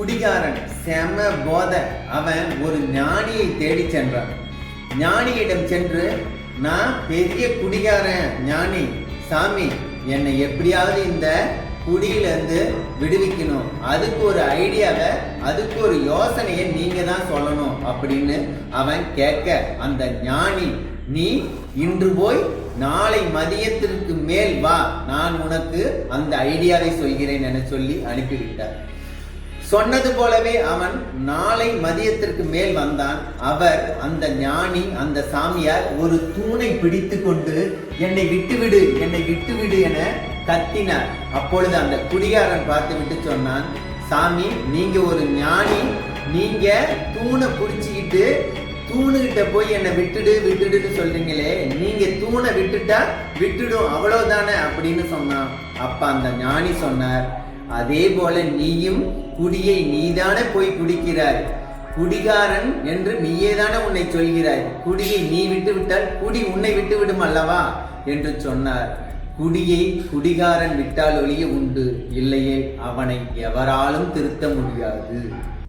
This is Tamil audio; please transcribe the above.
குடிகாரன் செம போத. அவன் ஒரு ஞானியை தேடி சென்றான். ஞானியிடம் சென்று, நான் பெரிய குடிகாரன் ஞானி, சாமி என்னை எப்படியாவது இந்த குடியிலிருந்து விடுவிக்கணும், அதுக்கு ஒரு ஐடியாவை, அதுக்கு ஒரு யோசனையை நீங்க தான் சொல்லணும் அப்படின்னு அவன் கேட்க, அந்த ஞானி, நீ இன்று போய் நாளை மதியத்திற்கு மேல் வா, நான் உனக்கு அந்த ஐடியாவை சொல்கிறேன் என சொல்லி அனுப்பிவிட்டார். சொன்னது போலவே அவன் நாளை மதியத்திற்கு மேல் வந்தான். அவர், அந்த ஞானி, அந்த சாமியார் ஒரு தூணை பிடித்து கொண்டு என்னை விட்டுவிடு, என்னை விட்டுவிடு என கத்தினார். அப்பொழுது அந்த குடிகாரன் பார்த்து விட்டு சொன்னான், சாமி நீங்க ஒரு ஞானி, நீங்க தூணை பிடிச்சிக்கிட்டு தூணுகிட்ட போய் என்னை விட்டுடு விட்டுடுன்னு சொல்றீங்களே, நீங்க தூணை விட்டுட்டா விட்டுடும் அவ்வளவுதானே அப்படின்னு சொன்னான். அப்ப அந்த ஞானி சொன்னார், அதே போல நீயும் குடியை நீதானே போய் குடிக்கிறாய், குடிகாரன் என்று நீயேதானே உன்னை சொல்கிறாய், குடியை நீ விட்டு விட்டால் குடி உன்னை விட்டு விடும் அல்லவா என்று சொன்னார். குடியை குடிகாரன் விட்டால் ஒழிய உண்டு, இல்லையே அவனை எவராலும் திருத்த முடியாது.